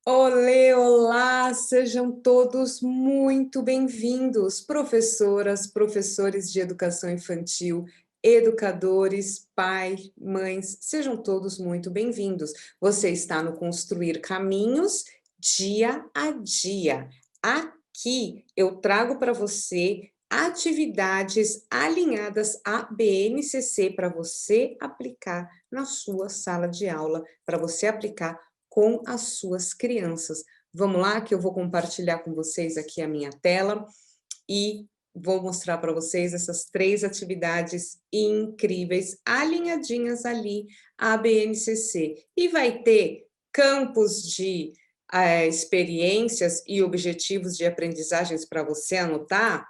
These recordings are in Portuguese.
Olê, olá, sejam todos muito bem-vindos, professoras, professores de educação infantil, educadores, pais, mães, sejam todos muito bem-vindos. Você está no Construir Caminhos dia a dia. Aqui eu trago para você atividades alinhadas à BNCC para você aplicar na sua sala de aula, para você aplicar com as suas crianças. Vamos lá, que eu vou compartilhar com vocês aqui a minha tela e vou mostrar para vocês essas 3 atividades incríveis, alinhadinhas ali à BNCC. E vai ter campos de experiências e objetivos de aprendizagens para você anotar?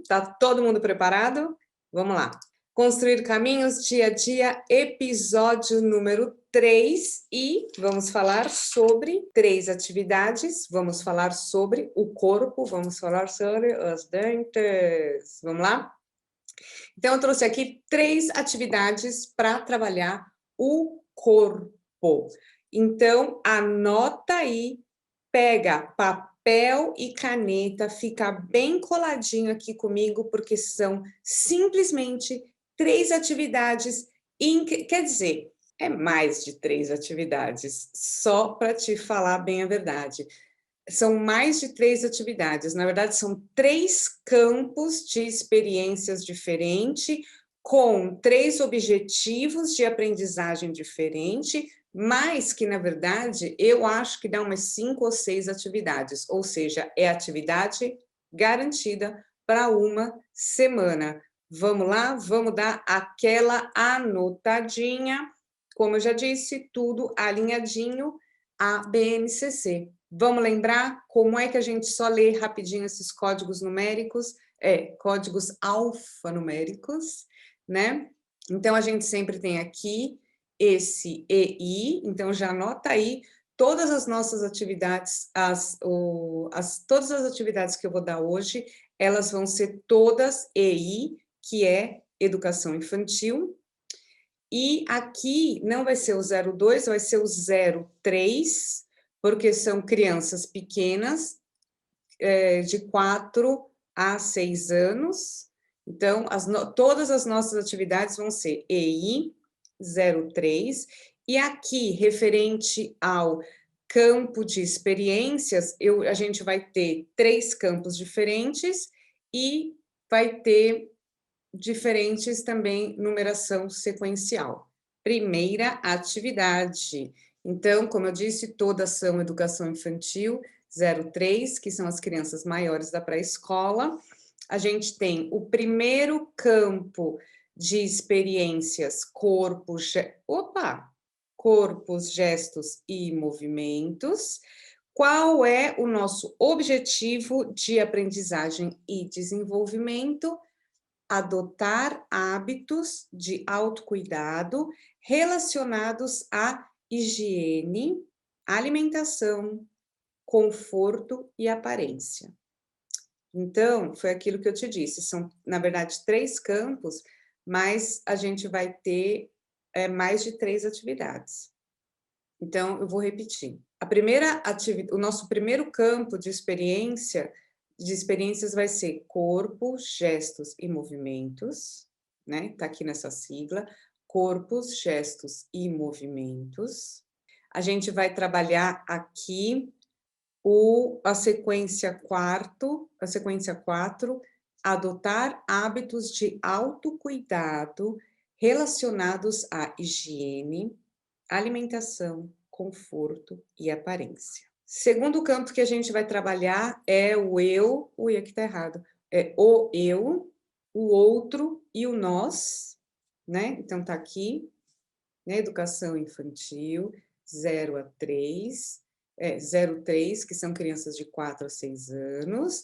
Tá todo mundo preparado? Vamos lá. Construir Caminhos, dia a dia, episódio número 3, e vamos falar sobre 3 atividades, vamos falar sobre o corpo, vamos falar sobre os dentes. Vamos lá? Então, eu trouxe aqui 3 atividades para trabalhar o corpo. Então, anota aí, pega papel e caneta, fica bem coladinho aqui comigo, porque são simplesmente 3 atividades, quer dizer, é mais de 3 atividades, só para te falar bem a verdade. São mais de 3 atividades, na verdade são 3 campos de experiências diferentes, com 3 objetivos de aprendizagem diferente, mas que, na verdade, eu acho que dá umas 5 ou 6 atividades, ou seja, é atividade garantida para uma semana. Vamos lá? Vamos dar aquela anotadinha, como eu já disse, tudo alinhadinho à BNCC. Vamos lembrar como é que a gente só lê rapidinho esses códigos numéricos, códigos alfanuméricos, né? Então, a gente sempre tem aqui esse EI, então já anota aí todas as nossas atividades, todas as atividades que eu vou dar hoje, elas vão ser todas EI, que é Educação Infantil, e aqui não vai ser o 02, vai ser o 03, porque são crianças pequenas, de 4 a 6 anos. Então, todas as nossas atividades vão ser EI 03, e aqui, referente ao campo de experiências, a gente vai ter 3 campos diferentes e vai ter diferentes também numeração sequencial. Primeira atividade. Então, como eu disse, todas são educação infantil 03, que são as crianças maiores da pré-escola. A gente tem o primeiro campo de experiências, corpos, gestos e movimentos. Qual é o nosso objetivo de aprendizagem e desenvolvimento? Adotar hábitos de autocuidado relacionados à higiene, alimentação, conforto e aparência. Então, foi aquilo que eu te disse, são, na verdade, 3 campos, mas a gente vai ter mais de 3 atividades. Então, eu vou repetir. O nosso primeiro campo de experiências vai ser corpo, gestos e movimentos, né? Tá aqui nessa sigla, corpos, gestos e movimentos. A gente vai trabalhar aqui a sequência 4, adotar hábitos de autocuidado relacionados à higiene, alimentação, conforto e aparência. Segundo campo que a gente vai trabalhar é o eu, aqui tá errado, é o eu, o outro e o nós, né? Então tá aqui, né? Educação infantil, 0 a 3, 03, que são crianças de 4 a 6 anos.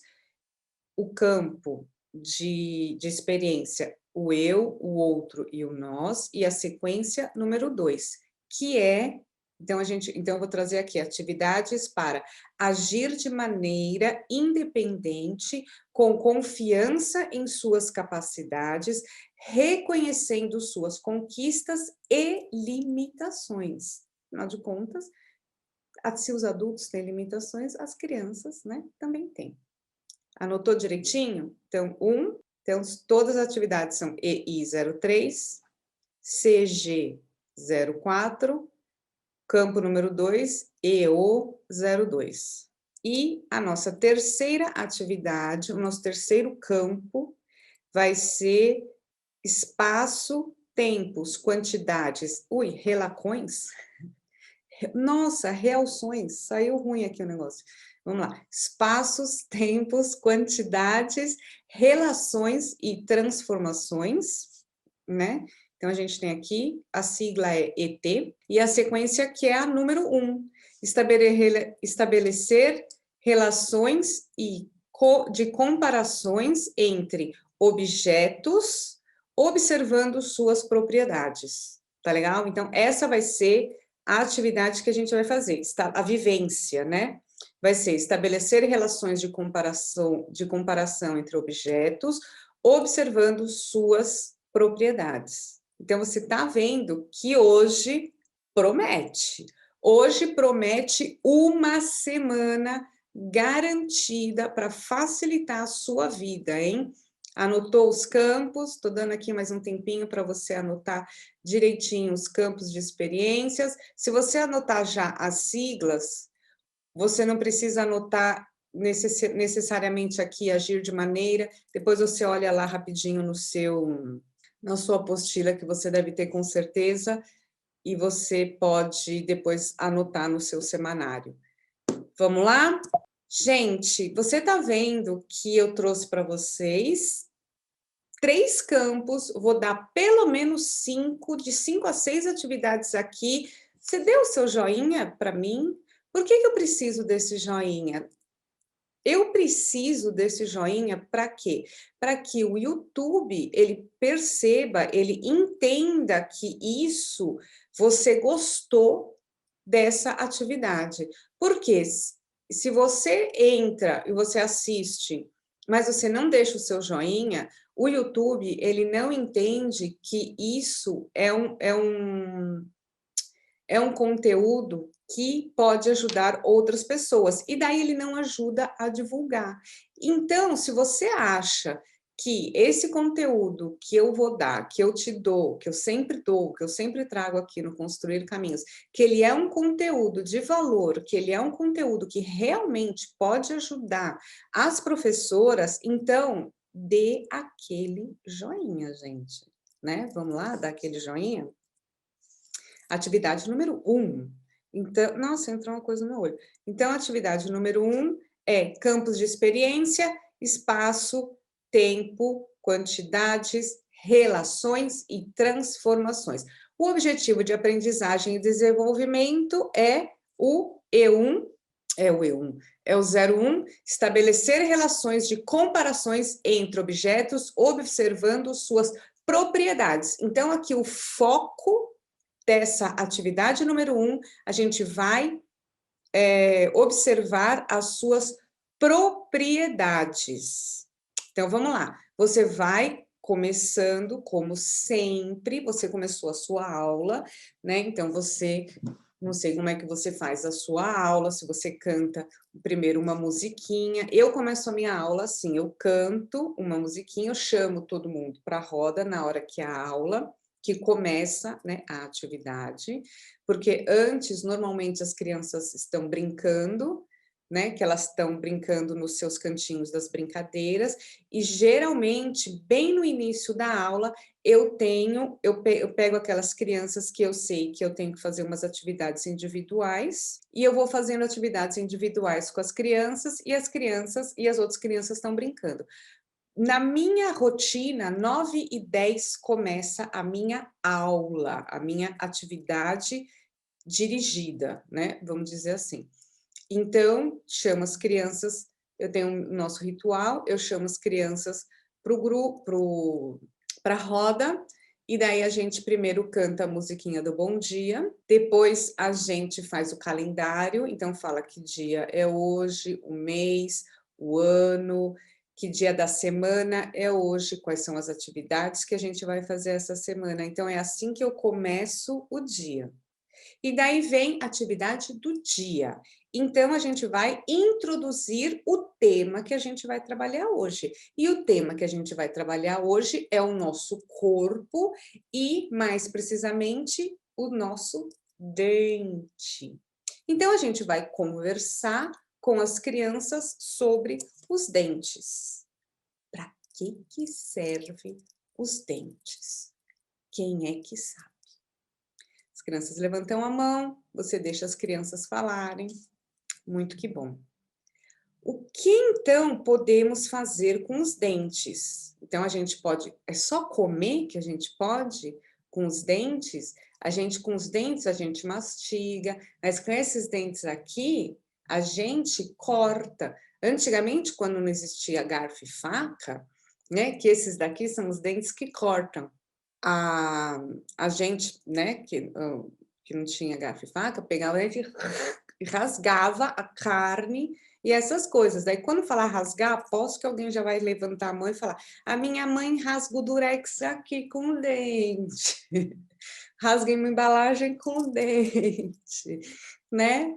O campo de experiência, o eu, o outro e o nós, e a sequência número 2, que é, então eu vou trazer aqui atividades para agir de maneira independente, com confiança em suas capacidades, reconhecendo suas conquistas e limitações. Afinal de contas, Se os adultos têm limitações, as crianças, né, também têm. Anotou direitinho? Então, então todas as atividades são EI03, CG04, campo número 2, EO02. E a nossa terceira atividade, o nosso terceiro campo, vai ser espaço, tempos, quantidades. Ui, relacões? Nossa, reações. Saiu ruim aqui o negócio. Vamos lá. Espaços, tempos, quantidades, relações e transformações, né? Então, a gente tem aqui, a sigla é ET, e a sequência que é a número 1. Estabelecer relações de comparações entre objetos, observando suas propriedades. Tá legal? Então, essa vai ser a atividade que a gente vai fazer, a vivência, né? Vai ser estabelecer relações de comparação entre objetos, observando suas propriedades. Então, você está vendo que hoje promete. Hoje promete uma semana garantida para facilitar a sua vida, hein? Anotou os campos? Estou dando aqui mais um tempinho para você anotar direitinho os campos de experiências. Se você anotar já as siglas, você não precisa anotar necessariamente aqui agir de maneira, depois você olha lá rapidinho na sua apostila, que você deve ter com certeza, e você pode depois anotar no seu semanário. Vamos lá? Gente, você está vendo que eu trouxe para vocês 3 campos, vou dar pelo menos 5, de 5 a 6 atividades aqui. Você deu o seu joinha para mim? Por que eu preciso desse joinha? Eu preciso desse joinha para quê? Para que o YouTube, ele perceba, ele entenda que isso, você gostou dessa atividade. Porque se você entra e você assiste, mas você não deixa o seu joinha, o YouTube, ele não entende que isso é um conteúdo que pode ajudar outras pessoas, e daí ele não ajuda a divulgar. Então, se você acha que esse conteúdo que eu vou dar, que eu te dou, que eu sempre trago aqui no Construir Caminhos, que ele é um conteúdo de valor, que ele é um conteúdo que realmente pode ajudar as professoras, então dê aquele joinha, gente, né? Vamos lá, dar aquele joinha? Atividade número 1. Então, nossa, entrou uma coisa no meu olho. Então, a atividade número 1 é campos de experiência, espaço, tempo, quantidades, relações e transformações. O objetivo de aprendizagem e desenvolvimento é o E1, é o 01, estabelecer relações de comparações entre objetos, observando suas propriedades. Então, aqui o foco dessa atividade número 1, a gente vai observar as suas propriedades. Então, vamos lá. Você vai começando, como sempre, você começou a sua aula, né? Então, você, não sei como é que você faz a sua aula, se você canta primeiro uma musiquinha. Eu começo a minha aula assim, eu canto uma musiquinha, eu chamo todo mundo para a roda na hora que a aula, que começa, né, a atividade, porque antes, normalmente, as crianças estão brincando, né, que elas estão brincando nos seus cantinhos das brincadeiras, e geralmente, bem no início da aula, eu pego aquelas crianças que eu sei que eu tenho que fazer umas atividades individuais, e eu vou fazendo atividades individuais com as crianças e as outras crianças estão brincando. Na minha rotina, 9h10 começa a minha aula, a minha atividade dirigida, né? Vamos dizer assim. Então, chamo as crianças, eu tenho o nosso ritual, eu chamo as crianças para o grupo, para a roda, e daí a gente primeiro canta a musiquinha do bom dia, depois a gente faz o calendário, então fala que dia é hoje, o mês, o ano, que dia da semana é hoje, quais são as atividades que a gente vai fazer essa semana. Então, é assim que eu começo o dia. E daí vem a atividade do dia. Então, a gente vai introduzir o tema que a gente vai trabalhar hoje. E o tema que a gente vai trabalhar hoje é o nosso corpo e, mais precisamente, o nosso dente. Então, a gente vai conversar com as crianças sobre os dentes. Para que servem os dentes? Quem é que sabe? As crianças levantam a mão, você deixa as crianças falarem. Muito que bom. O que então podemos fazer com os dentes? Então a gente pode, é só comer que a gente pode com os dentes? Com os dentes a gente mastiga, mas com esses dentes aqui a gente corta. Antigamente, quando não existia garfo e faca, né, que esses daqui são os dentes que cortam. A gente, né, que não tinha garfo e faca, pegava ele e rasgava a carne e essas coisas. Daí, quando falar rasgar, aposto que alguém já vai levantar a mão e falar: a minha mãe rasga o durex aqui com o dente, rasga uma embalagem com o dente, né?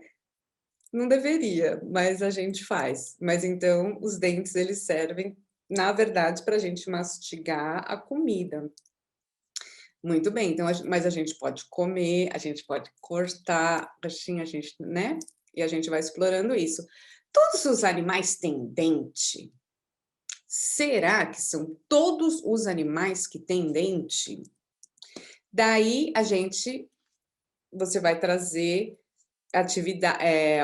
Não deveria, mas a gente faz. Mas então, os dentes, eles servem, na verdade, para a gente mastigar a comida. Muito bem, então, mas a gente pode comer, a gente pode cortar, assim, a gente, né? E a gente vai explorando isso. Todos os animais têm dente? Será que são todos os animais que têm dente? Daí você vai trazer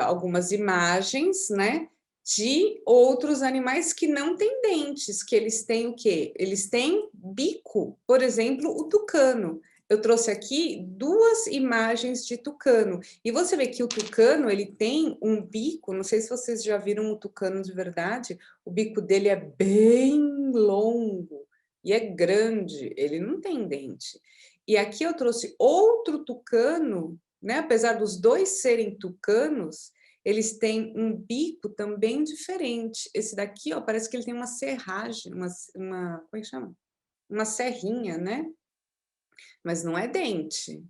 algumas imagens, né? De outros animais que não têm dentes, que eles têm o quê? Eles têm bico, por exemplo, o tucano. Eu trouxe aqui 2 imagens de tucano, e você vê que o tucano, ele tem um bico, não sei se vocês já viram um tucano de verdade, o bico dele é bem longo e é grande, ele não tem dente. E aqui eu trouxe outro tucano, né? Apesar dos 2 serem tucanos, eles têm um bico também diferente. Esse daqui, ó, parece que ele tem uma serragem, como é que chama? Uma serrinha, né? Mas não é dente.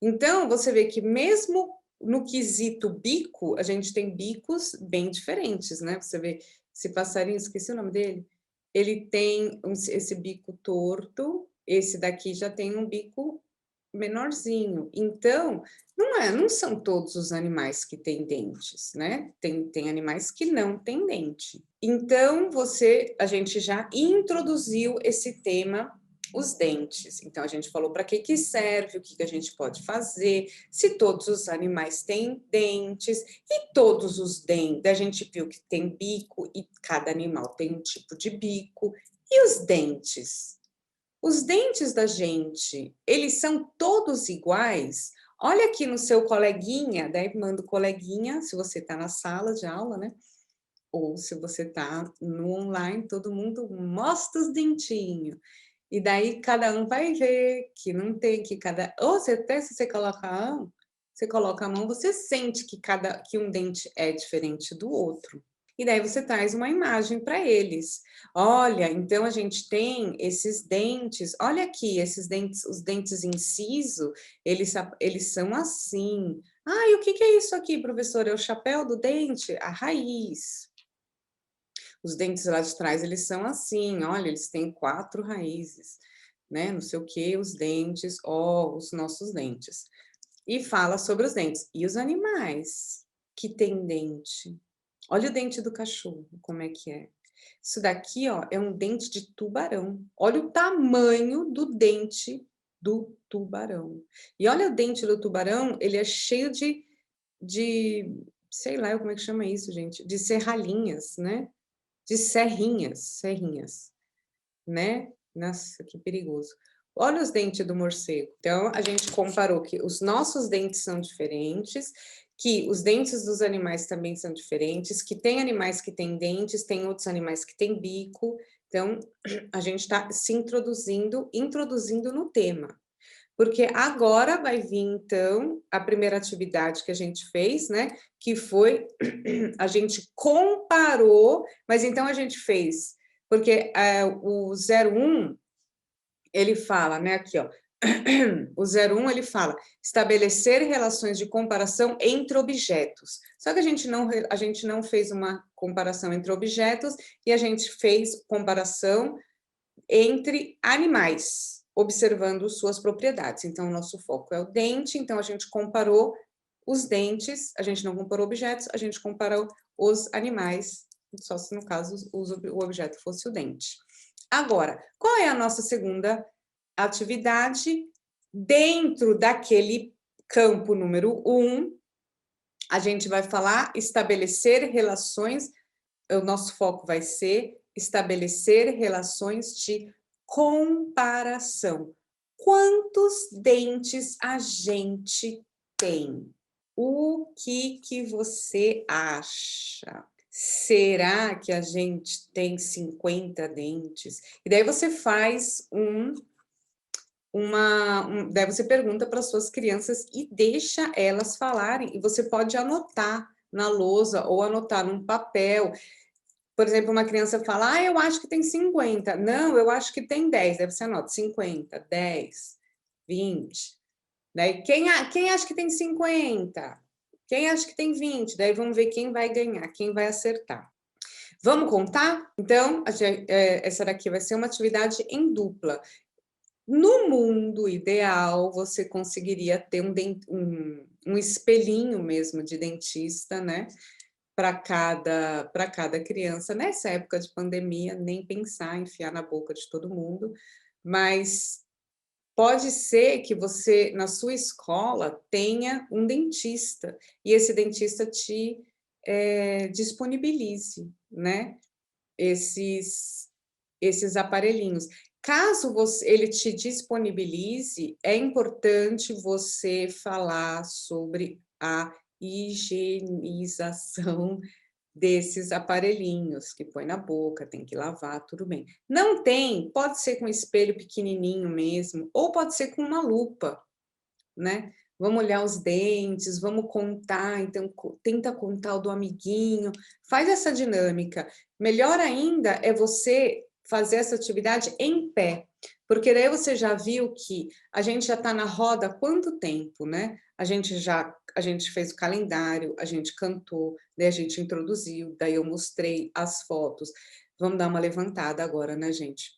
Então, você vê que mesmo no quesito bico, a gente tem bicos bem diferentes, né? Você vê esse passarinho, esqueci o nome dele, ele tem esse bico torto, esse daqui já tem um bico menorzinho. Então, não são todos os animais que têm dentes, né? Tem animais que não têm dente. Então, a gente já introduziu esse tema, os dentes. Então, a gente falou para que serve, o que a gente pode fazer, se todos os animais têm dentes, e todos os dentes, a gente viu que tem bico, e cada animal tem um tipo de bico, e os dentes? Os dentes da gente, eles são todos iguais? Olha aqui no seu coleguinha, daí manda o coleguinha, se você está na sala de aula, né? Ou se você está no online, todo mundo mostra os dentinhos. E daí cada um vai ver que não tem, que cada. Ou se até se você coloca a mão, você sente que um dente é diferente do outro. E daí você traz uma imagem para eles. Olha, então a gente tem esses dentes, olha aqui, esses dentes, os dentes inciso, eles são assim. Ah, e o que é isso aqui, professor? É o chapéu do dente? A raiz. Os dentes lá de trás, eles são assim, olha, eles têm 4 raízes, né? Não sei o que, os dentes, ó, os nossos dentes. E fala sobre os dentes. E os animais que têm dente? Olha o dente do cachorro, como é que é. Isso daqui, ó, é um dente de tubarão. Olha o tamanho do dente do tubarão. E olha o dente do tubarão, ele é cheio de sei lá como é que chama isso, gente, de serralhinhas, né? De serrinhas, né? Nossa, que perigoso. Olha os dentes do morcego. Então, a gente comparou que os nossos dentes são diferentes, que os dentes dos animais também são diferentes, que tem animais que têm dentes, tem outros animais que têm bico. Então, a gente está se introduzindo no tema. Porque agora vai vir, então, a primeira atividade que a gente fez, né? Que foi, a gente comparou, mas então a gente fez, porque o 01, ele fala, né, aqui, ó, O 01 ele fala estabelecer relações de comparação entre objetos. Só que a gente não fez uma comparação entre objetos e a gente fez comparação entre animais, observando suas propriedades. Então, o nosso foco é o dente, então a gente comparou os dentes, a gente não comparou objetos, a gente comparou os animais, só se no caso o objeto fosse o dente. Agora, qual é a nossa segunda atividade? Dentro daquele campo número 1, a gente vai falar estabelecer relações, o nosso foco vai ser estabelecer relações de comparação. Quantos dentes a gente tem? O que você acha? Será que a gente tem 50 dentes? E daí você faz daí você pergunta para suas crianças e deixa elas falarem, e você pode anotar na lousa ou anotar num papel. Por exemplo, uma criança fala, eu acho que tem 50. Não, eu acho que tem 10. Daí você anota 50, 10, 20. Daí, quem acha que tem 50? Quem acha que tem 20? Daí vamos ver quem vai ganhar, quem vai acertar. Vamos contar? Então, essa daqui vai ser uma atividade em dupla. No mundo ideal, você conseguiria ter um espelhinho mesmo de dentista, né? Para cada criança. Nessa época de pandemia, nem pensar, enfiar na boca de todo mundo, mas pode ser que você, na sua escola, tenha um dentista, e esse dentista te disponibilize, né? Esses aparelhinhos. Caso ele te disponibilize, é importante você falar sobre a higienização desses aparelhinhos que põe na boca, tem que lavar, tudo bem. Não tem, pode ser com um espelho pequenininho mesmo, ou pode ser com uma lupa, né? Vamos olhar os dentes, vamos contar, então tenta contar o do amiguinho, faz essa dinâmica. Melhor ainda é você fazer essa atividade em pé, porque daí você já viu que a gente já está na roda há quanto tempo, né? A gente fez o calendário, a gente cantou, daí a gente introduziu, daí eu mostrei as fotos. Vamos dar uma levantada agora, né, gente?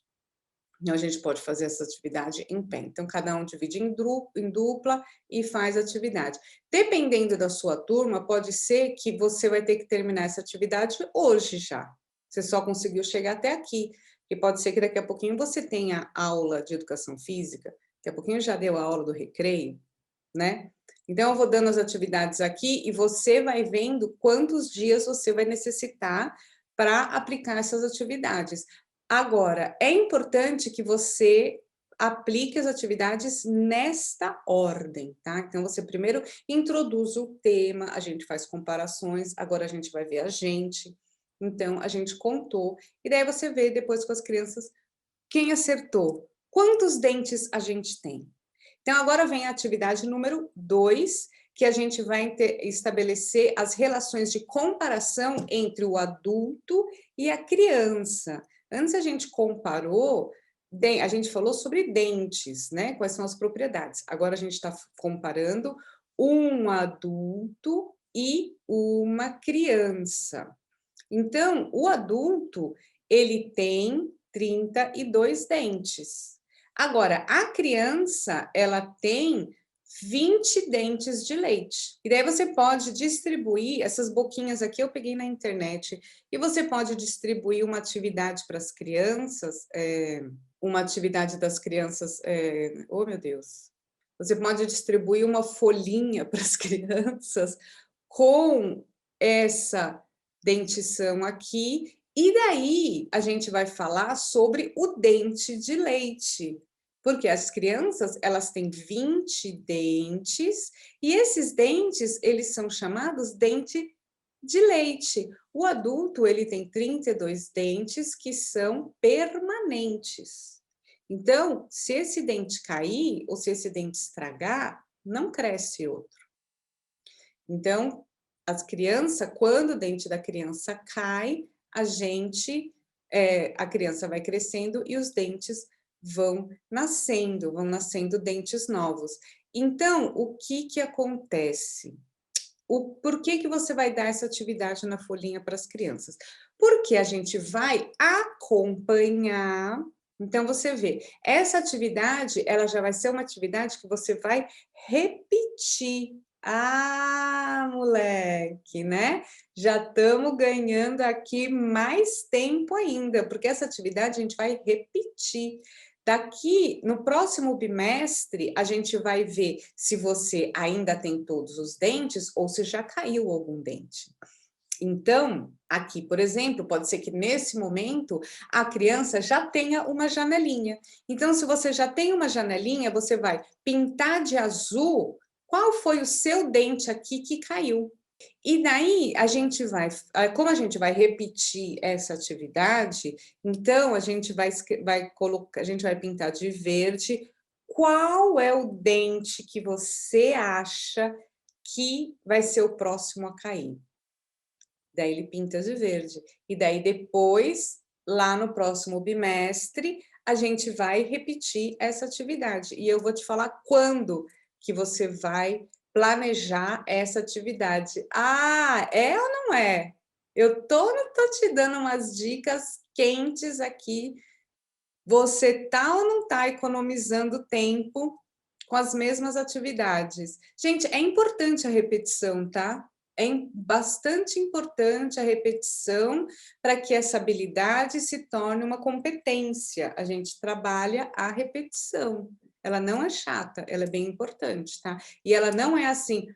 Então, a gente pode fazer essa atividade em pé. Então, cada um divide em dupla e faz a atividade. Dependendo da sua turma, pode ser que você vai ter que terminar essa atividade hoje já. Você só conseguiu chegar até aqui. E pode ser que daqui a pouquinho você tenha aula de educação física, daqui a pouquinho já deu a aula do recreio, né? Então, eu vou dando as atividades aqui e você vai vendo quantos dias você vai necessitar para aplicar essas atividades. Agora, é importante que você aplique as atividades nesta ordem, tá? Então, você primeiro introduz o tema, a gente faz comparações, agora a gente vai ver a gente. Então, a gente contou. E daí você vê depois com as crianças quem acertou. Quantos dentes a gente tem? Então, agora vem a atividade número 2, que a gente vai estabelecer as relações de comparação entre o adulto e a criança. Antes a gente comparou, a gente falou sobre dentes, né? Quais são as propriedades. Agora a gente está comparando um adulto e uma criança. Então, o adulto, ele tem 32 dentes. Agora, a criança, ela tem 20 dentes de leite. E daí você pode distribuir, essas boquinhas aqui eu peguei na internet, e você pode distribuir uma atividade para as crianças, uma atividade das crianças, oh meu Deus, você pode distribuir uma folhinha para as crianças com essa dentição aqui, e daí a gente vai falar sobre o dente de leite, porque as crianças, elas têm 20 dentes, e esses dentes, eles são chamados dente de leite. O adulto, ele tem 32 dentes que são permanentes. Então, se esse dente cair, ou se esse dente estragar, não cresce outro. Então, as crianças, quando o dente da criança cai, a criança vai crescendo e os dentes vão nascendo dentes novos. Então, o que que acontece? Por que que você vai dar essa atividade na folhinha para as crianças? Porque a gente vai acompanhar. Então você vê, essa atividade, ela já vai ser uma atividade que você vai repetir. Ah, moleque, né? Já estamos ganhando aqui mais tempo ainda, porque essa atividade a gente vai repetir. Daqui, no próximo bimestre, a gente vai ver se você ainda tem todos os dentes ou se já caiu algum dente. Então, aqui, por exemplo, pode ser que nesse momento a criança já tenha uma janelinha. Então, se você já tem uma janelinha, você vai pintar de azul qual foi o seu dente aqui que caiu. E daí a gente vai, como a gente vai repetir essa atividade, então a gente vai pintar de verde qual é o dente que você acha que vai ser o próximo a cair. Daí ele pinta de verde. E daí depois, lá no próximo bimestre, a gente vai repetir essa atividade. E eu vou te falar quando que você vai planejar essa atividade. Ah, é ou não é? Eu tô te dando umas dicas quentes aqui. Você tá ou não tá economizando tempo com as mesmas atividades? Gente, é importante a repetição, tá? Bastante importante a repetição para que essa habilidade se torne uma competência. A gente trabalha a repetição. Ela não é chata, ela é bem importante, tá? E ela não é assim,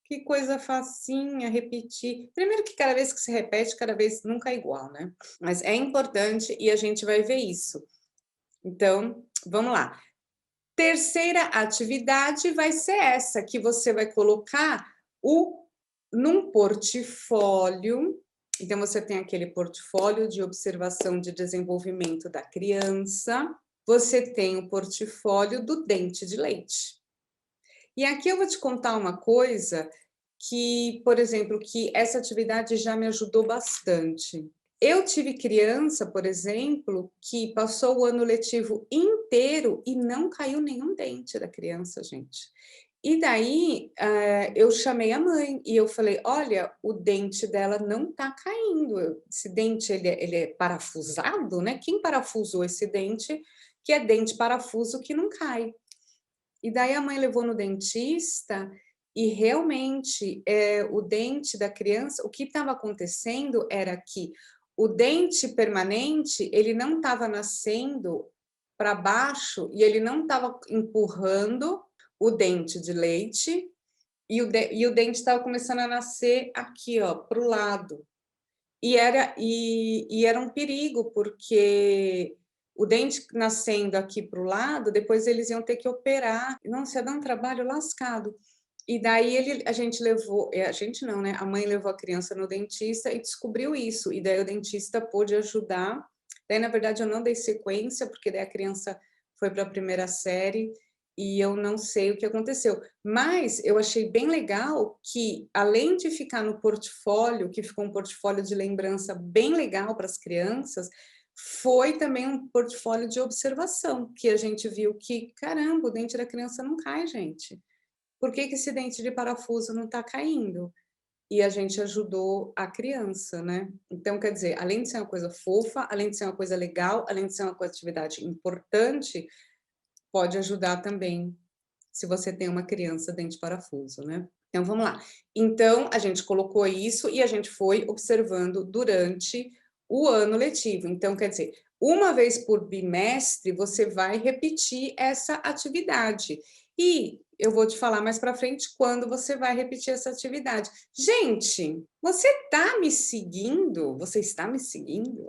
que coisa facinha, repetir. Primeiro que cada vez que se repete, cada vez nunca é igual, né? Mas é importante e a gente vai ver isso. Então, vamos lá. Terceira atividade vai ser essa, que você vai colocar num portfólio. Então, você tem aquele portfólio de observação de desenvolvimento da criança, você tem o portfólio do dente de leite. E aqui eu vou te contar uma coisa que, por exemplo, que essa atividade já me ajudou bastante. Eu tive criança, por exemplo, que passou o ano letivo inteiro e não caiu nenhum dente da criança, gente. E daí, eu chamei a mãe e eu falei: "Olha, o dente dela não tá caindo, esse dente ele é parafusado, né, quem parafusou esse dente, que é dente parafuso que não cai". E daí a mãe levou no dentista e realmente, o dente da criança, o que estava acontecendo era que o dente permanente, ele não estava nascendo para baixo e ele não estava empurrando o dente de leite, e o dente estava começando a nascer aqui, ó, para o lado. E era um perigo, porque o dente nascendo aqui para o lado, depois eles iam ter que operar. Nossa, ia dar um trabalho lascado. E daí a gente levou, a gente não, né? A mãe levou a criança no dentista e descobriu isso. E daí o dentista pôde ajudar. Daí, na verdade, eu não dei sequência, porque daí a criança foi para a primeira série e eu não sei o que aconteceu. Mas eu achei bem legal que, além de ficar no portfólio, que ficou um portfólio de lembrança bem legal para as crianças, foi também um portfólio de observação, que a gente viu que, caramba, o dente da criança não cai, gente. Por que que esse dente de parafuso não está caindo? E a gente ajudou a criança, né? Então, quer dizer, além de ser uma coisa fofa, além de ser uma coisa legal, além de ser uma atividade importante, pode ajudar também se você tem uma criança dente parafuso, né? Então, vamos lá. Então, a gente colocou isso e a gente foi observando durante o ano letivo. Então, quer dizer, uma vez por bimestre, você vai repetir essa atividade. E eu vou te falar mais para frente quando você vai repetir essa atividade. Gente, você está me seguindo? Você está me seguindo?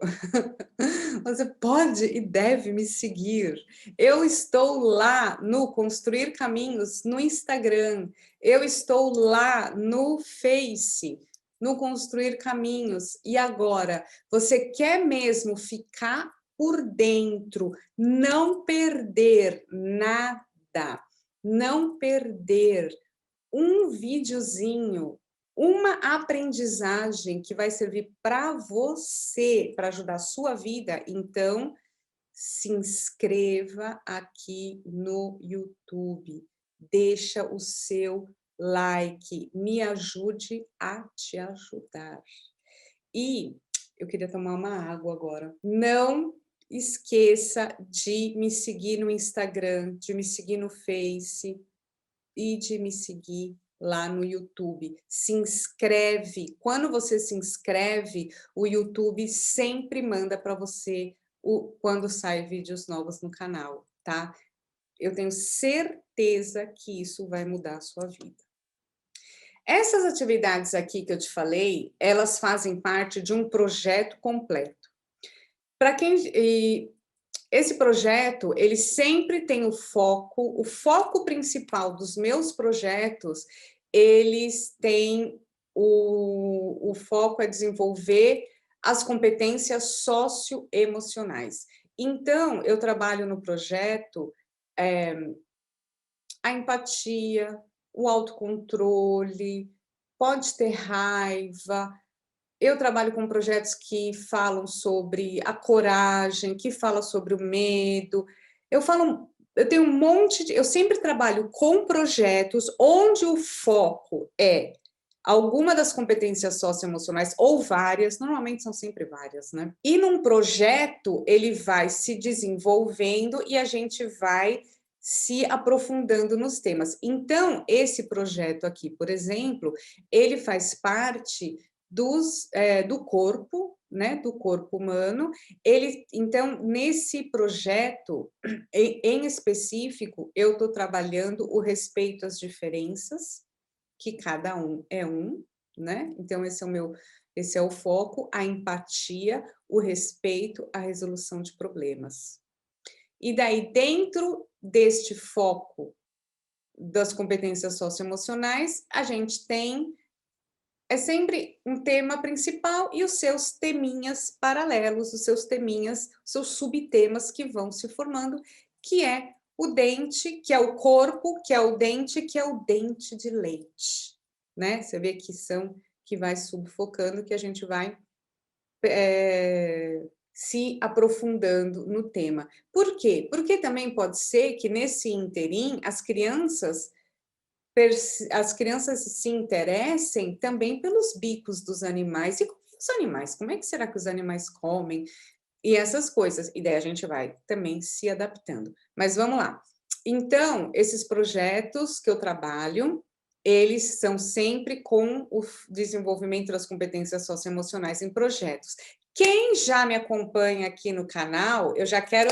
Você pode e deve me seguir. Eu estou lá no Construir Caminhos no Instagram. Eu estou lá no Face, no Construir Caminhos. E agora, você quer mesmo ficar por dentro, não perder nada, não perder um videozinho, uma aprendizagem que vai servir para você, para ajudar a sua vida, então se inscreva aqui no YouTube, deixa o seu like, me ajude a te ajudar. E eu queria tomar uma água agora. Não esqueça de me seguir no Instagram, de me seguir no Face e de me seguir lá no YouTube. Se inscreve. Quando você se inscreve, o YouTube sempre manda para você quando sai vídeos novos no canal, tá? Eu tenho certeza que isso vai mudar a sua vida. Essas atividades aqui que eu te falei, elas fazem parte de um projeto completo. Para quem esse projeto, ele sempre tem o foco principal dos meus projetos, eles têm o foco é desenvolver as competências socioemocionais. Então, eu trabalho no projeto, a empatia, o autocontrole, pode ter raiva. Eu trabalho com projetos que falam sobre a coragem, que falam sobre o medo. Eu tenho um monte de, eu sempre trabalho com projetos onde o foco é alguma das competências socioemocionais ou várias, normalmente são sempre várias, né? E num projeto ele vai se desenvolvendo e a gente vai se aprofundando nos temas. Então, esse projeto aqui, por exemplo, ele faz parte do corpo, né, do corpo humano. Então, nesse projeto, em específico, eu estou trabalhando o respeito às diferenças, que cada um, né? Então, esse é o foco, a empatia, o respeito, a resolução de problemas. E daí, dentro deste foco das competências socioemocionais, a gente tem sempre um tema principal e os seus teminhas paralelos, os seus teminhas, os seus subtemas que vão se formando, que é o dente, que é o corpo, que é o dente, que é o dente de leite, né? Você vê que vai subfocando, que a gente vai se aprofundando no tema. Por quê? Porque também pode ser que nesse interim as crianças se interessem também pelos bicos dos animais. E os animais? Como é que será que os animais comem? E essas coisas. E daí a gente vai também se adaptando. Mas vamos lá. Então, esses projetos que eu trabalho, eles são sempre com o desenvolvimento das competências socioemocionais em projetos. Quem já me acompanha aqui no canal, eu já quero,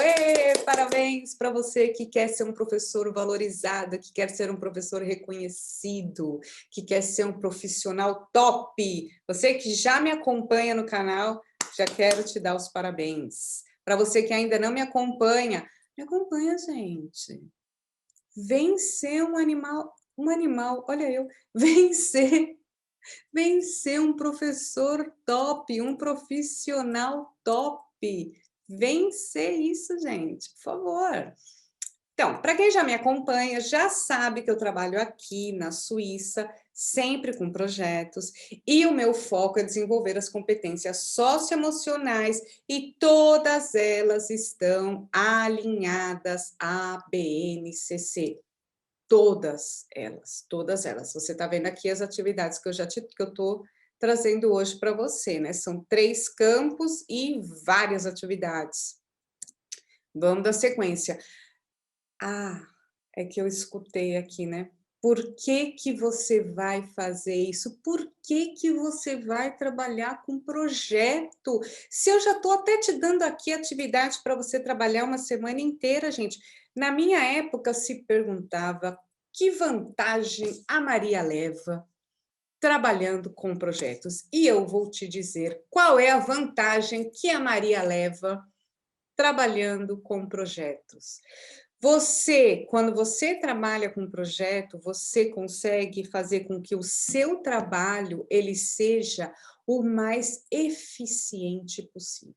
parabéns para você que quer ser um professor valorizado, que quer ser um professor reconhecido, que quer ser um profissional top. Você que já me acompanha no canal, já quero te dar os parabéns. Para você que ainda não me acompanha, gente. Vencer um animal, olha eu, vencer um professor top, um profissional top. Vencer isso, gente, por favor. Então, para quem já me acompanha, já sabe que eu trabalho aqui na Suíça, sempre com projetos, e o meu foco é desenvolver as competências socioemocionais e todas elas estão alinhadas à BNCC. Todas elas, todas elas. Você está vendo aqui as atividades que eu estou trazendo hoje para você, né? São 3 campos e várias atividades. Vamos dar sequência. É que eu escutei aqui, né? Por que que você vai fazer isso? Por que que você vai trabalhar com projeto? Se eu já estou até te dando aqui atividade para você trabalhar uma semana inteira, gente. Na minha época se perguntava que vantagem a Maria leva trabalhando com projetos. E eu vou te dizer qual é a vantagem que a Maria leva trabalhando com projetos. Quando você trabalha com um projeto, você consegue fazer com que o seu trabalho ele seja o mais eficiente possível.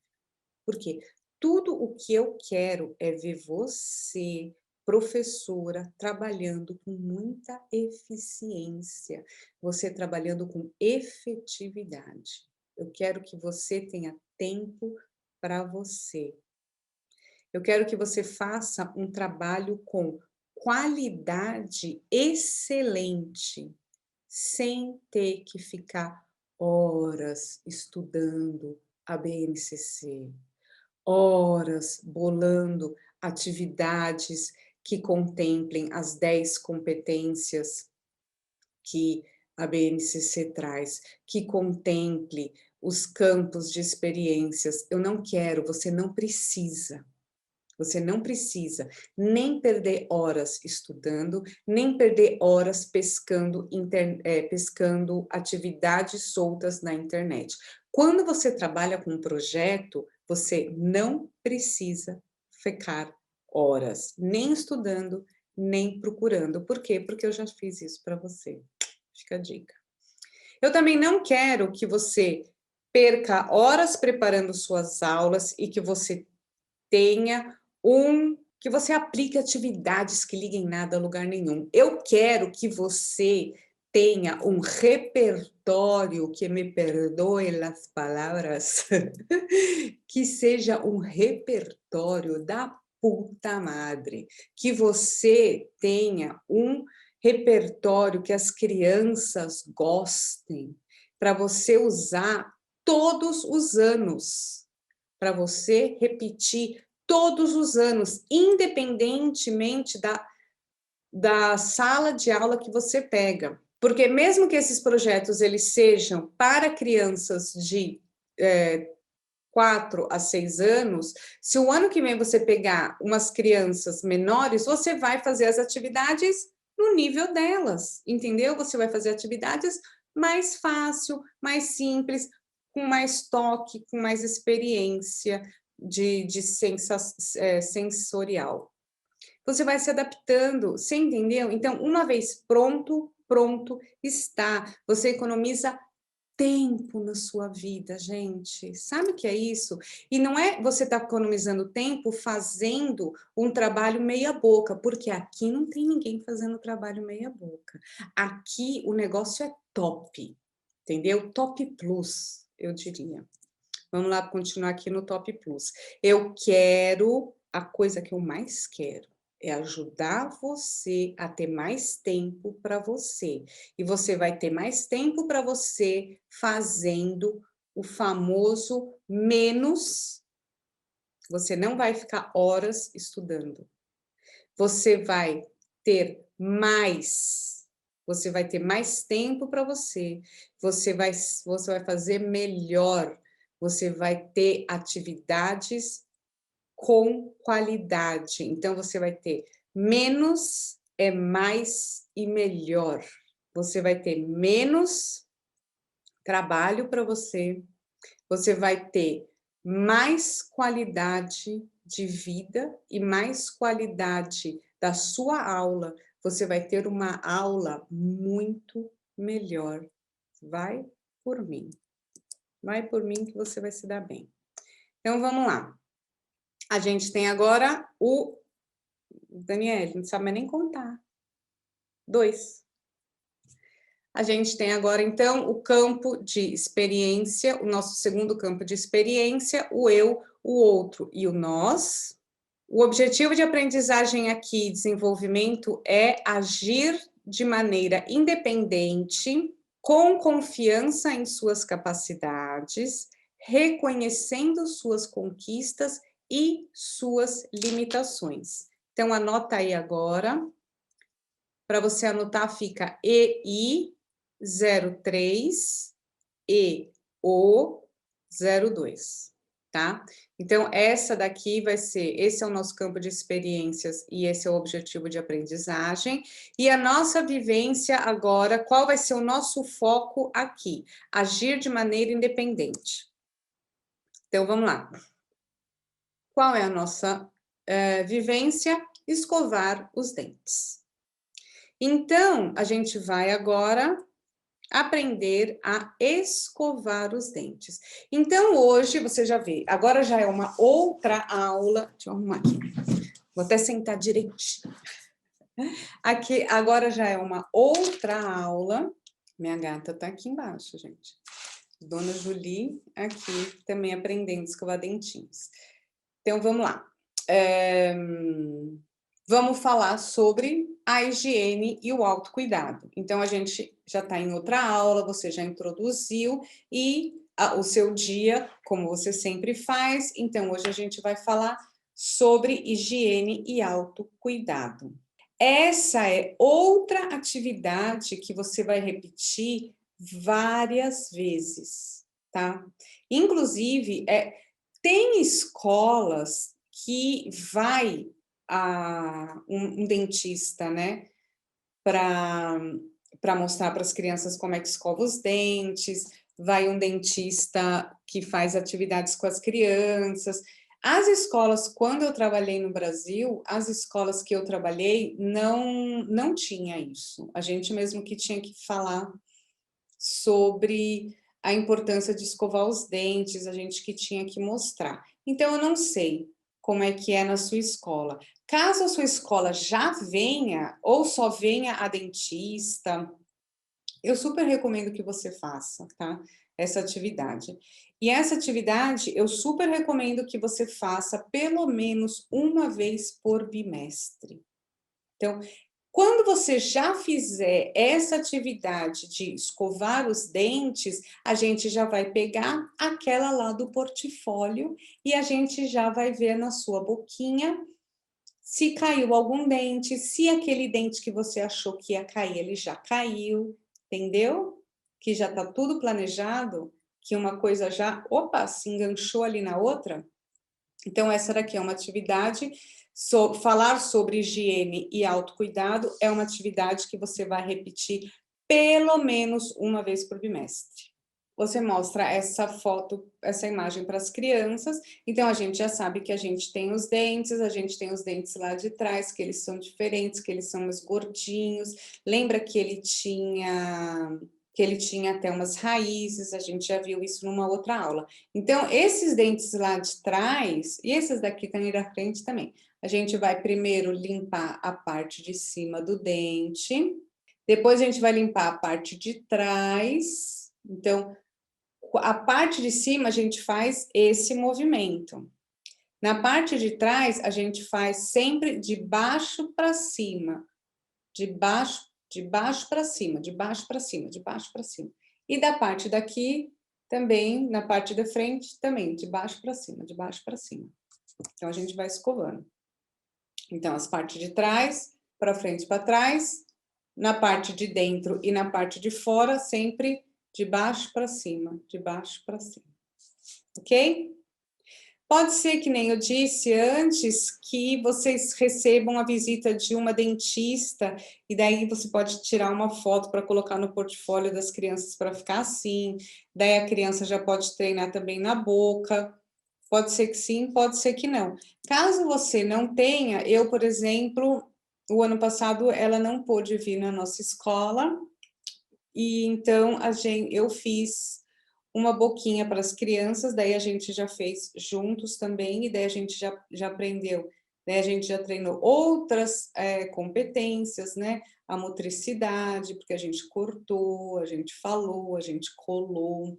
Por quê? Tudo o que eu quero é ver você, professora, trabalhando com muita eficiência, você trabalhando com efetividade. Eu quero que você tenha tempo para você. Eu quero que você faça um trabalho com qualidade excelente, sem ter que ficar horas estudando a BNCC, horas bolando atividades que contemplem as 10 competências que a BNCC traz, que contemple os campos de experiências. Eu não quero, você não precisa nem perder horas estudando, nem perder horas pescando atividades soltas na internet. Quando você trabalha com um projeto, você não precisa ficar horas, nem estudando, nem procurando. Por quê? Porque eu já fiz isso para você. Fica a dica. Eu também não quero que você perca horas preparando suas aulas e que você tenha que você aplique atividades que liguem nada a lugar nenhum. Eu quero que você tenha um repertório, que me perdoe as palavras, que seja um repertório da puta madre, que você tenha um repertório que as crianças gostem, para você usar todos os anos, para você repetir todos os anos, independentemente da sala de aula que você pega. Porque mesmo que esses projetos eles sejam para crianças de 4 a 6 anos, se o ano que vem você pegar umas crianças menores, você vai fazer as atividades no nível delas, entendeu? Você vai fazer atividades mais fácil, mais simples, com mais toque, com mais experiência sensorial. Você vai se adaptando, você entendeu? Então, uma vez pronto está. Você economiza tempo na sua vida, gente. Sabe o que é isso? E não é você estar economizando tempo fazendo um trabalho meia boca, porque aqui não tem ninguém fazendo trabalho meia boca. Aqui o negócio é top, entendeu? Top plus, eu diria. Vamos lá continuar aqui no Top Plus. Eu quero, a coisa que eu mais quero é ajudar você a ter mais tempo para você. E você vai ter mais tempo para você fazendo o famoso menos. Você não vai ficar horas estudando. Você vai ter mais. Você vai ter mais tempo para você. Você vai fazer melhor. Você vai ter atividades com qualidade. Então, você vai ter menos é mais e melhor. Você vai ter menos trabalho para você. Você vai ter mais qualidade de vida e mais qualidade da sua aula. Você vai ter uma aula muito melhor. Vai por mim. Vai por mim que você vai se dar bem. Então, vamos lá. A gente tem agora o... Daniele, não sabe mais nem contar. 2. A gente tem agora, então, o campo de experiência, o nosso segundo campo de experiência, o eu, o outro e o nós. O objetivo de aprendizagem aqui, desenvolvimento, é agir de maneira independente, com confiança em suas capacidades, reconhecendo suas conquistas e suas limitações. Então, anota aí agora. Para você anotar, fica EI03 e O02, tá? Então, essa daqui vai ser, esse é o nosso campo de experiências e esse é o objetivo de aprendizagem. E a nossa vivência agora, qual vai ser o nosso foco aqui? Agir de maneira independente. Então, vamos lá. Qual é a nossa vivência? Escovar os dentes. Então, a gente vai agora aprender a escovar os dentes. Então, hoje, você já vê, agora já é uma outra aula. Deixa eu arrumar aqui. Vou até sentar direitinho. Aqui, agora já é uma outra aula. Minha gata tá aqui embaixo, gente. Dona Julie aqui também aprendendo a escovar dentinhos. Então, vamos lá. vamos falar sobre a higiene e o autocuidado. Então, a gente já está em outra aula, você já introduziu, e o seu dia, como você sempre faz. Então, hoje a gente vai falar sobre higiene e autocuidado. Essa é outra atividade que você vai repetir várias vezes, tá? Inclusive, tem escolas que vai um dentista, né, para mostrar para as crianças como é que escova os dentes, vai um dentista que faz atividades com as crianças. As escolas, quando eu trabalhei no Brasil, as escolas que eu trabalhei não tinha isso. A gente mesmo que tinha que falar sobre a importância de escovar os dentes, a gente que tinha que mostrar. Então, eu não sei como é que é na sua escola. Caso a sua escola já venha, ou só venha a dentista, eu super recomendo que você faça, tá? Essa atividade. E essa atividade, eu super recomendo que você faça pelo menos uma vez por bimestre. Então, quando você já fizer essa atividade de escovar os dentes, a gente já vai pegar aquela lá do portfólio e a gente já vai ver na sua boquinha se caiu algum dente, se aquele dente que você achou que ia cair, ele já caiu, entendeu? Que já está tudo planejado, que uma coisa já, opa, se enganchou ali na outra. Então, essa daqui é uma atividade, falar sobre higiene e autocuidado é uma atividade que você vai repetir pelo menos uma vez por bimestre. Você mostra essa foto, essa imagem para as crianças, então a gente já sabe que a gente tem os dentes lá de trás, que eles são diferentes, que eles são mais gordinhos. Lembra que ele tinha até umas raízes, a gente já viu isso numa outra aula. Então, esses dentes lá de trás, e esses daqui também da frente também, a gente vai primeiro limpar a parte de cima do dente, depois a gente vai limpar a parte de trás. Então, a parte de cima a gente faz esse movimento. Na parte de trás, a gente faz sempre de baixo para cima, de baixo para cima, de baixo para cima, de baixo para cima. E da parte daqui, também, na parte da frente, também, de baixo para cima, de baixo para cima. Então, a gente vai escovando. Então, as partes de trás, para frente e para trás, na parte de dentro e na parte de fora, sempre de baixo para cima, de baixo para cima. Ok? Pode ser, que nem eu disse antes, que vocês recebam a visita de uma dentista e daí você pode tirar uma foto para colocar no portfólio das crianças para ficar assim. Daí a criança já pode treinar também na boca. Pode ser que sim, pode ser que não. Caso você não tenha, eu, por exemplo, o ano passado ela não pôde vir na nossa escola e então eu fiz uma boquinha para as crianças, daí a gente já fez juntos também, e daí a gente já aprendeu, daí a gente já treinou outras competências, né? A motricidade, porque a gente cortou, a gente falou, a gente colou.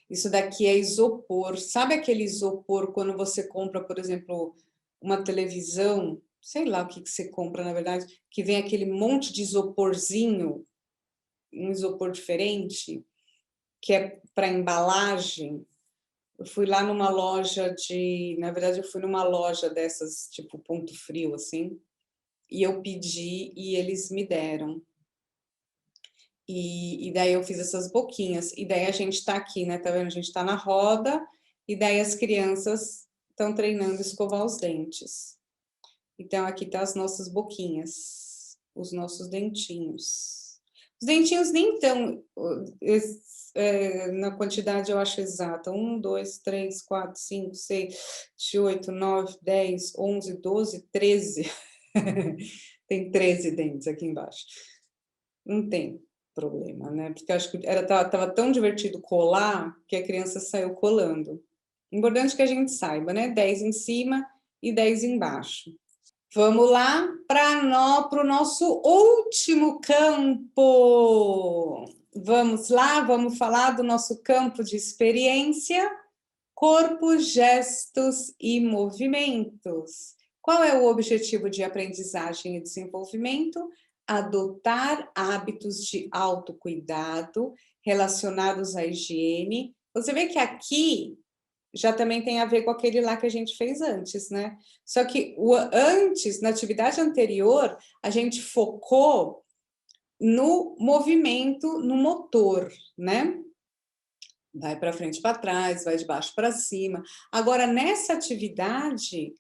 Isso daqui é isopor. Sabe aquele isopor quando você compra, por exemplo, uma televisão? Sei lá o que você compra, na verdade, que vem aquele monte de isoporzinho, um isopor diferente, que é para embalagem. Eu fui lá numa loja na verdade, eu fui numa loja dessas, tipo Ponto Frio, assim, e eu pedi e eles me deram. E daí eu fiz essas boquinhas. E daí a gente está aqui, né? Tá vendo? A gente está na roda, e daí as crianças estão treinando a escovar os dentes. Então, aqui tá as nossas boquinhas, os nossos dentinhos. Os dentinhos nem tão na quantidade, eu acho exata. 1, 2, 3, 4, 5, 6, 7, 8, 9, 10, 11, 12, 13. Tem 13 dentes aqui embaixo. Não tem problema, né? Porque acho que tava tão divertido colar que a criança saiu colando. Importante que a gente saiba, né? 10 em cima e 10 embaixo. Vamos lá para o nosso último campo. Vamos lá, vamos falar do nosso campo de experiência, corpo, gestos e movimentos. Qual é o objetivo de aprendizagem e desenvolvimento? Adotar hábitos de autocuidado relacionados à higiene. Você vê que aqui já também tem a ver com aquele lá que a gente fez antes, né? Só que antes, na atividade anterior, a gente focou no movimento, no motor, né? Vai para frente, para trás, vai de baixo para cima. Agora, nessa atividade,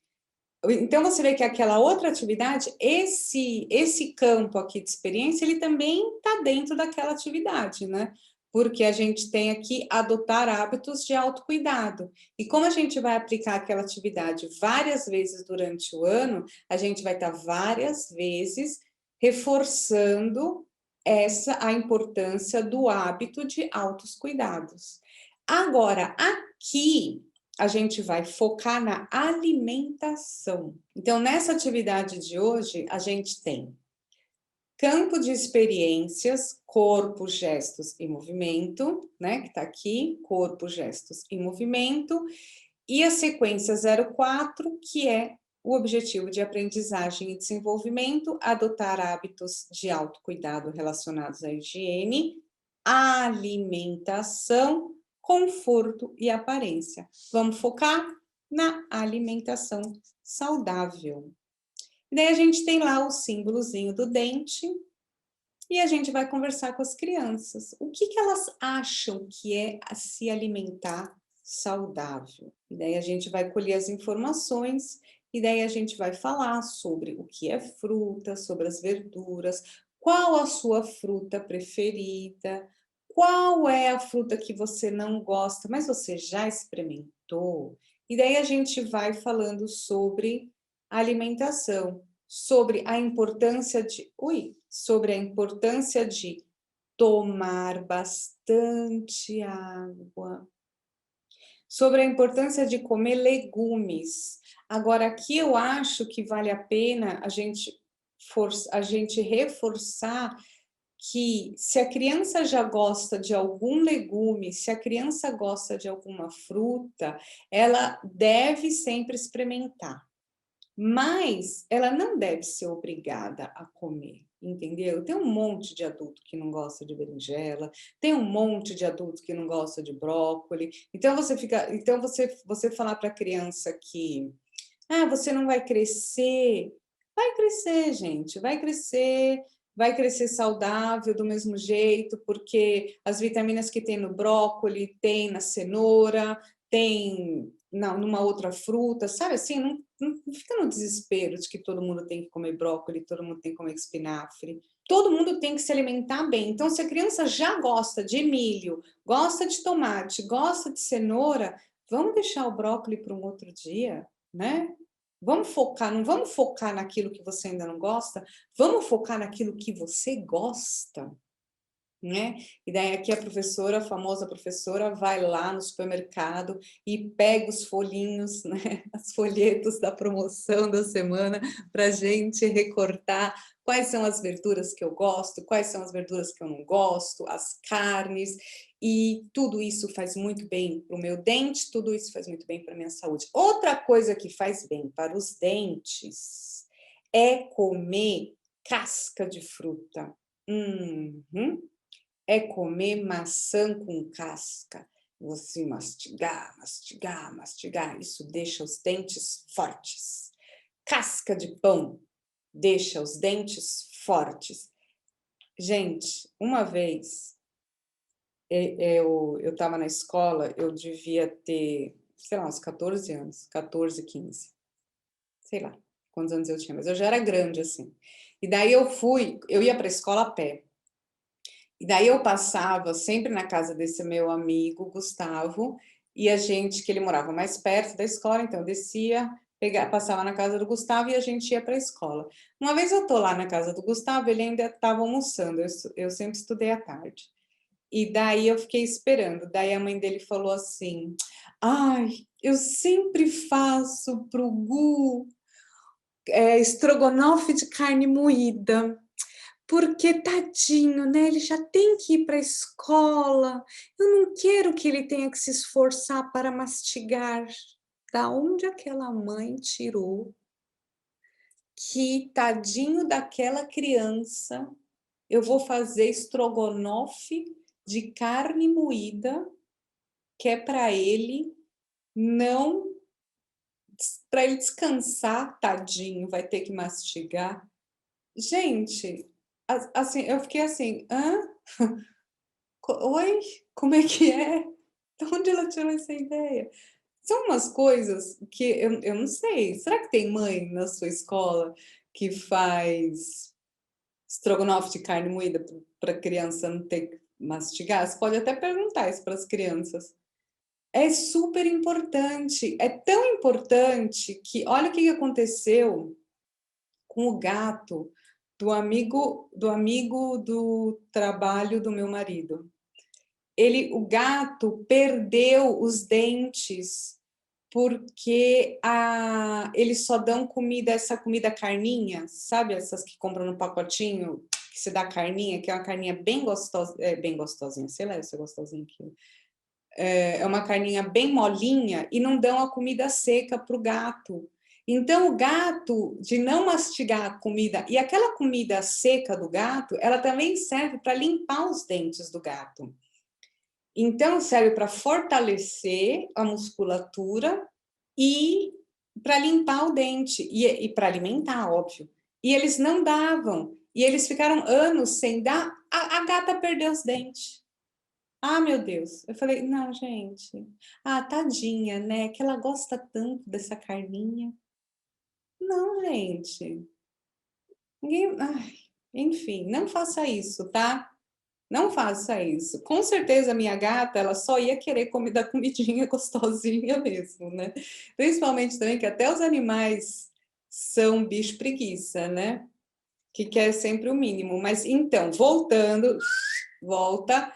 então você vê que aquela outra atividade, esse campo aqui de experiência, ele também está dentro daquela atividade, né? Porque a gente tem aqui adotar hábitos de autocuidado. E como a gente vai aplicar aquela atividade várias vezes durante o ano, a gente vai estar várias vezes reforçando a importância do hábito de autos cuidados. Agora, aqui a gente vai focar na alimentação. Então, nessa atividade de hoje, a gente tem campo de experiências, corpo, gestos e movimento, né? Que tá aqui, corpo, gestos e movimento, e a sequência 04, que é o objetivo de aprendizagem e desenvolvimento, adotar hábitos de autocuidado relacionados à higiene, alimentação, conforto e aparência. Vamos focar na alimentação saudável. E daí a gente tem lá o símbolozinho do dente e a gente vai conversar com as crianças. O que elas acham que é se alimentar saudável? E daí a gente vai colher as informações e daí a gente vai falar sobre o que é fruta, sobre as verduras, qual a sua fruta preferida, qual é a fruta que você não gosta, mas você já experimentou? E daí a gente vai falando sobre alimentação, sobre a importância de tomar bastante água, sobre a importância de comer legumes. Agora, aqui eu acho que vale a pena a gente reforçar que se a criança já gosta de algum legume, se a criança gosta de alguma fruta, ela deve sempre experimentar. Mas ela não deve ser obrigada a comer, entendeu? Tem um monte de adulto que não gosta de berinjela, tem um monte de adulto que não gosta de brócolis. Então você falar para a criança que você não vai crescer, gente, vai crescer saudável do mesmo jeito, porque as vitaminas que tem no brócolis, tem na cenoura, tem numa outra fruta, sabe assim? Não fica no desespero de que todo mundo tem que comer brócolis, todo mundo tem que comer espinafre. Todo mundo tem que se alimentar bem. Então, se a criança já gosta de milho, gosta de tomate, gosta de cenoura, vamos deixar o brócolis para um outro dia, né? Não vamos focar naquilo que você ainda não gosta, vamos focar naquilo que você gosta, né? E daí aqui a famosa professora, vai lá no supermercado e pega os folhinhos, né? Os folhetos da promoção da semana para a gente recortar quais são as verduras que eu gosto, quais são as verduras que eu não gosto, as carnes, e tudo isso faz muito bem para o meu dente, tudo isso faz muito bem para a minha saúde. Outra coisa que faz bem para os dentes é comer casca de fruta. Uhum. É comer maçã com casca. Você mastigar, mastigar, mastigar, isso deixa os dentes fortes. Casca de pão deixa os dentes fortes. Gente, uma vez eu estava na escola, eu devia ter, sei lá, uns 14 anos, 14, 15, sei lá quantos anos eu tinha, mas eu já era grande assim. E daí eu ia para a escola a pé. E daí eu passava sempre na casa desse meu amigo, Gustavo, e que ele morava mais perto da escola, então eu descia, passava na casa do Gustavo e a gente ia para a escola. Uma vez eu tô lá na casa do Gustavo, ele ainda estava almoçando, eu sempre estudei à tarde. E daí eu fiquei esperando, daí a mãe dele falou assim, ai, eu sempre faço pro Gu estrogonofe de carne moída. Porque tadinho, né, ele já tem que ir para a escola, eu não quero que ele tenha que se esforçar para mastigar. Da onde aquela mãe tirou que tadinho daquela criança, eu vou fazer estrogonofe de carne moída, que é para ele não, para ele descansar, tadinho, vai ter que mastigar. Gente, assim, eu fiquei assim, hã? Oi? Como é que é? De onde ela tirou essa ideia? São umas coisas que eu não sei. Será que tem mãe na sua escola que faz estrogonofe de carne moída para a criança não ter que mastigar? Você pode até perguntar isso para as crianças. É super importante, é tão importante que olha o que aconteceu com o gato do amigo do trabalho do meu marido. O gato perdeu os dentes porque eles só dão comida, essa comida carninha, sabe? Essas que compram no pacotinho, que se dá carninha, que é uma carninha bem gostosa, bem gostosinha, sei lá se é gostosinha aqui. É uma carninha bem molinha e não dão a comida seca para o gato. Então, o gato, de não mastigar a comida, e aquela comida seca do gato, ela também serve para limpar os dentes do gato. Então, serve para fortalecer a musculatura e para limpar o dente e para alimentar, óbvio. E eles não davam. E eles ficaram anos sem dar. A gata perdeu os dentes. Ah, meu Deus. Eu falei, não, gente. Ah, tadinha, né? Que ela gosta tanto dessa carninha. Não, gente. Ninguém. Ai, enfim, não faça isso, tá? Não faça isso. Com certeza a minha gata, ela só ia querer comer da comidinha gostosinha mesmo, né? Principalmente também que até os animais são bicho preguiça, né? Que quer sempre o mínimo. Mas então, volta.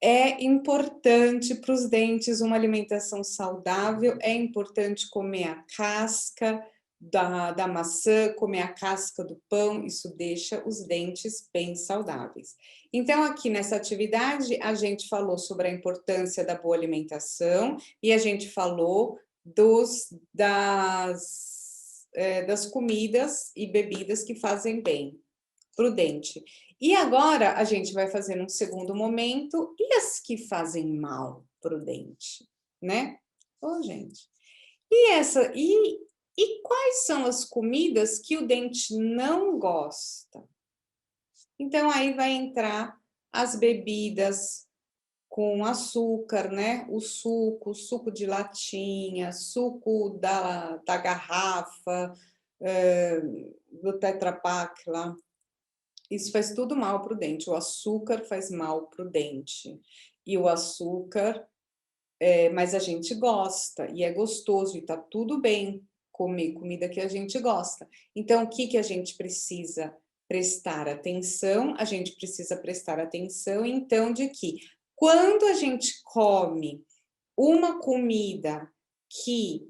É importante para os dentes uma alimentação saudável, é importante comer a casca da maçã, comer a casca do pão, isso deixa os dentes bem saudáveis. Então, aqui nessa atividade, a gente falou sobre a importância da boa alimentação e a gente falou das comidas e bebidas que fazem bem para o dente. E agora a gente vai fazer num segundo momento, e as que fazem mal para o dente, né? Ô, gente. E quais são as comidas que o dente não gosta? Então aí vai entrar as bebidas com açúcar, né? O suco de latinha, suco da garrafa, do Tetra Pak lá. Isso faz tudo mal para o dente. O açúcar faz mal para o dente. E o açúcar, mas a gente gosta, e é gostoso, e tá tudo bem comer comida que a gente gosta. Então, o que que a gente precisa prestar atenção? A gente precisa prestar atenção, então, de que quando a gente come uma comida que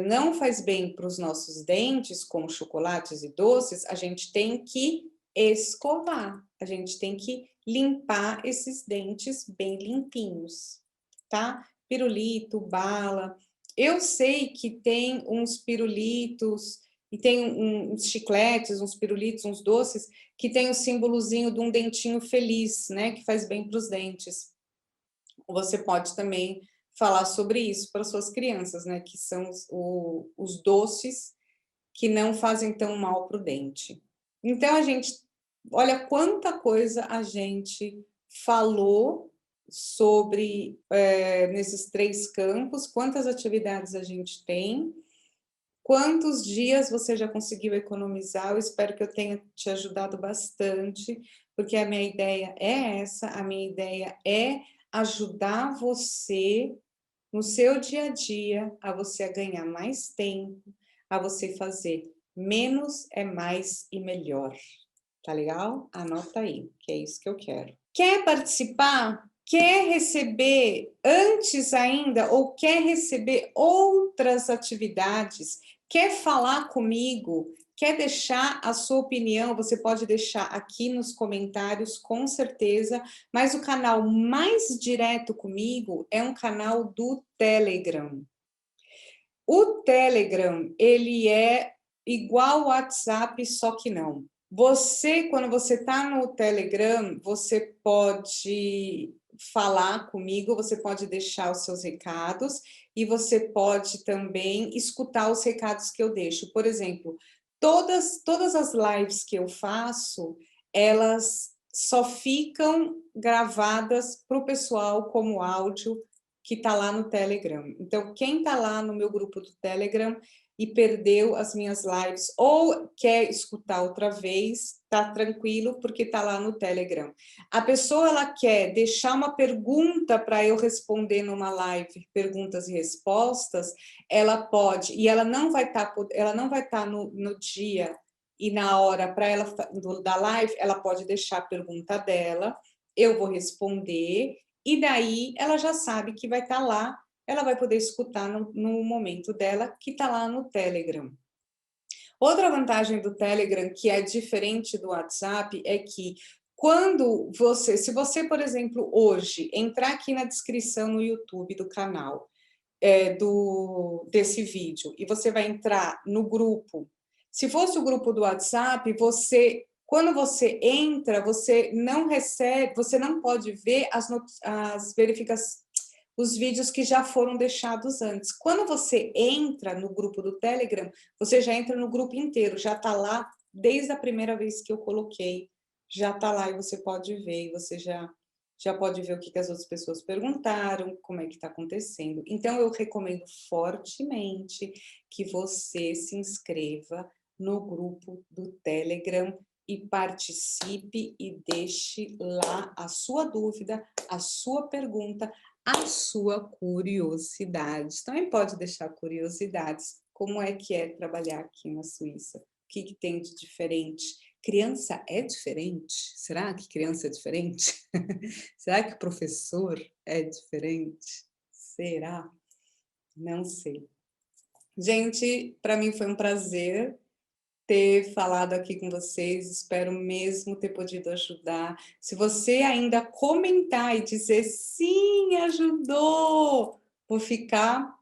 não faz bem para os nossos dentes, como chocolates e doces, a gente tem que escovar, a gente tem que limpar esses dentes bem limpinhos, tá? Pirulito, bala. Eu sei que tem uns pirulitos e tem uns chicletes, uns pirulitos, uns doces que tem o símbolozinho de um dentinho feliz, né? Que faz bem para os dentes. Você pode também falar sobre isso para suas crianças, né? Que são os doces que não fazem tão mal para o dente. Então, olha quanta coisa a gente falou sobre nesses 3 campos, quantas atividades a gente tem, quantos dias você já conseguiu economizar. Eu espero que eu tenha te ajudado bastante, porque a minha ideia é essa, a minha ideia é ajudar você no seu dia a dia, a você a ganhar mais tempo, a você fazer menos é mais e melhor. Tá legal? Anota aí, que é isso que eu quero. Quer participar? Quer receber antes ainda ou quer receber outras atividades? Quer falar comigo? Quer deixar a sua opinião? Você pode deixar aqui nos comentários, com certeza. Mas o canal mais direto comigo é um canal do Telegram. O Telegram, ele é igual o WhatsApp, só que não. Você, quando você está no Telegram, você pode falar comigo, você pode deixar os seus recados e você pode também escutar os recados que eu deixo. Por exemplo, todas as lives que eu faço, elas só ficam gravadas para o pessoal como áudio que está lá no Telegram. Então, quem está lá no meu grupo do Telegram e perdeu as minhas lives ou quer escutar outra vez, tá tranquilo porque tá lá no Telegram. A pessoa ela quer deixar uma pergunta para eu responder numa live, perguntas e respostas, ela pode, e ela não vai estar no dia e na hora para ela da live, ela pode deixar a pergunta dela, eu vou responder e daí ela já sabe que vai estar lá, ela vai poder escutar no momento dela, que está lá no Telegram. Outra vantagem do Telegram, que é diferente do WhatsApp, é que quando se você, por exemplo, hoje, entrar aqui na descrição no YouTube do canal, desse vídeo, e você vai entrar no grupo, se fosse o grupo do WhatsApp, quando você entra, você não recebe, você não pode ver as verificações, os vídeos que já foram deixados antes. Quando você entra no grupo do Telegram, você já entra no grupo inteiro, já está lá desde a primeira vez que eu coloquei, já está lá e você pode ver, e você já pode ver o que as outras pessoas perguntaram, como é que está acontecendo. Então, eu recomendo fortemente que você se inscreva no grupo do Telegram e participe e deixe lá a sua dúvida, a sua pergunta, a sua curiosidade. Também pode deixar curiosidades. Como é que é trabalhar aqui na Suíça? O que tem de diferente? Criança é diferente? Será que criança é diferente? Será que professor é diferente? Será? Não sei. Gente, para mim foi um prazer ter falado aqui com vocês, espero mesmo ter podido ajudar. Se você ainda comentar e dizer sim, ajudou, vou ficar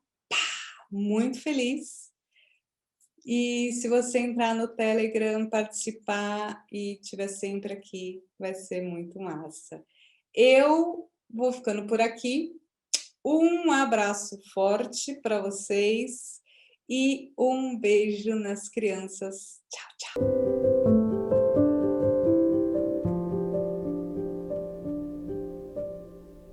muito feliz. E se você entrar no Telegram, participar e estiver sempre aqui, vai ser muito massa. Eu vou ficando por aqui. Um abraço forte para vocês e um beijo nas crianças. Tchau, tchau.